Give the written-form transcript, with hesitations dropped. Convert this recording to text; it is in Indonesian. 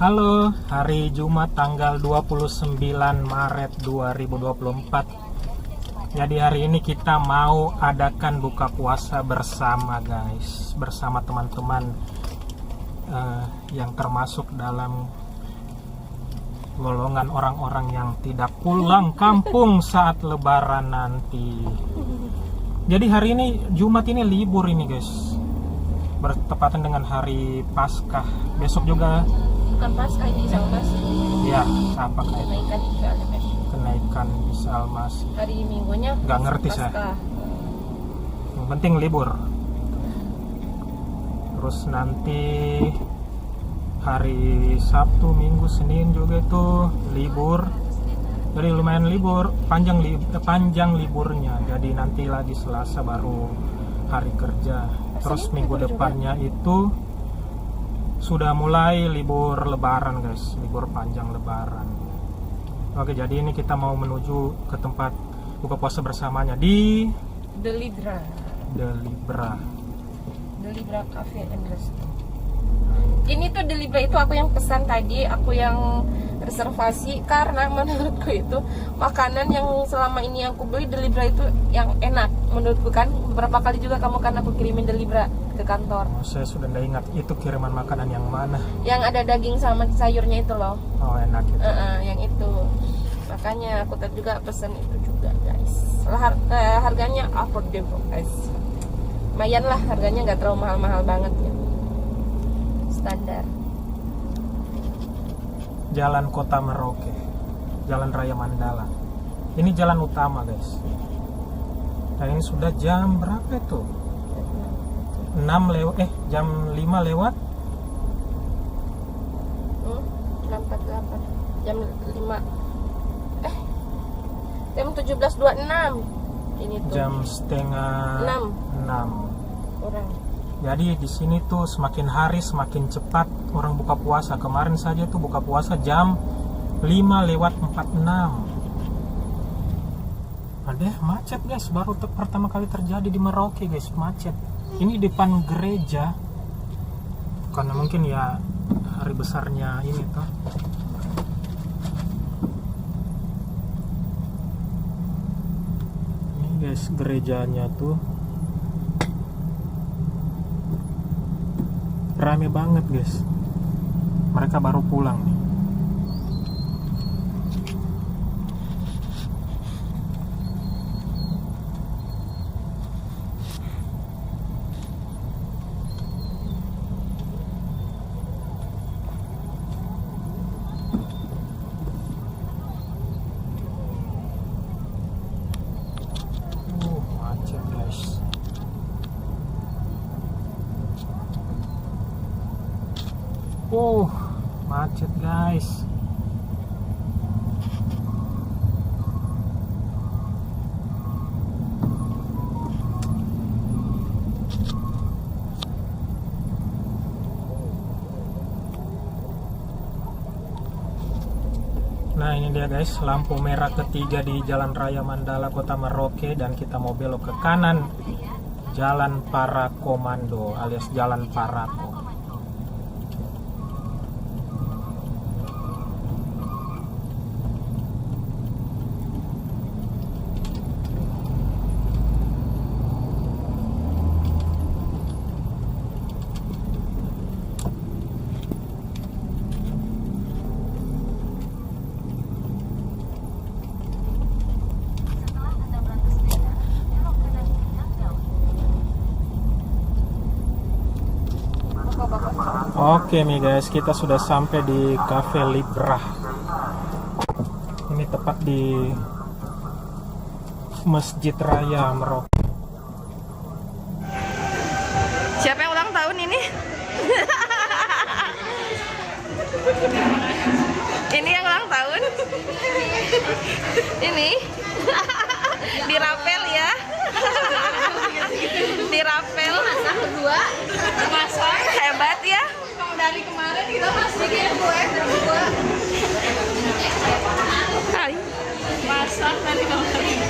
Halo, hari Jumat tanggal 29 Maret 2024. Jadi hari ini kita mau adakan buka puasa bersama guys, bersama teman-teman yang termasuk dalam golongan orang-orang yang tidak pulang kampung saat lebaran nanti. Jadi hari ini Jumat ini libur ini guys, bertepatan dengan hari Paskah. Besok juga bukan Paskah, ini Isa Al-Masih. ya, apa Kenaikan Isa Al-Masih. kenaikan Isa Al-Masih. Hari Minggunya Nggak ngerti saya. Paskah. Yang penting libur. Terus nanti hari Sabtu, Minggu, Senin juga itu libur. Jadi lumayan libur, panjang liburnya. Jadi nanti lagi Selasa baru hari kerja. Terus minggu depannya itu sudah mulai libur lebaran guys, libur panjang lebaran. Oke, jadi ini kita mau menuju ke tempat buka puasa bersamanya di Delibra Cafe and Resto. Ini tuh Delibra itu aku yang pesan tadi, aku yang reservasi karena menurutku itu makanan yang selama ini aku beli Delibra itu yang enak menurutku. Kan beberapa kali juga kamu kan aku kirimin Delibra ke kantor. Saya sudah tidak ingat itu kiriman makanan yang mana. Yang ada daging sama sayurnya itu loh. Oh, enak itu. Yang itu. Makanya aku tadi juga pesen itu juga guys. Harganya affordable guys. Lumayan lah harganya, nggak terlalu mahal-mahal banget ya. Standar. Jalan Kota Merauke, Jalan Raya Mandala. Ini jalan utama guys. Dan ini sudah jam berapa itu? Jam 5 lewat 48 jam 5 jam 17.26 ini tuh jam setengah 6. kurang. Jadi di sini tuh semakin hari semakin cepat orang buka puasa. Kemarin saja tuh buka puasa jam 5:46. Ada macet guys, baru pertama kali terjadi di Merauke guys, macet. Ini depan gereja. Karena mungkin ya hari besarnya ini tuh. Ini guys gerejanya tuh rame banget guys. Mereka baru pulang nih. Macet guys. Macet guys. Nah ini dia guys, lampu merah ketiga di Jalan Raya Mandala Kota Merauke, dan kita mau belok ke kanan, Jalan Para Komando alias Jalan Parako. Oke nih guys, kita sudah sampai di Cafe Libra. Ini tepat di Masjid Raya Merauke. Siapa yang ulang tahun ini? Ini yang ulang tahun? Ini? Dirapel ya? Dirapel. Masak berdua. Masak. Hebat ya? Dari kemarin kita masih kue berdua. Hai. Masak dari kemarin.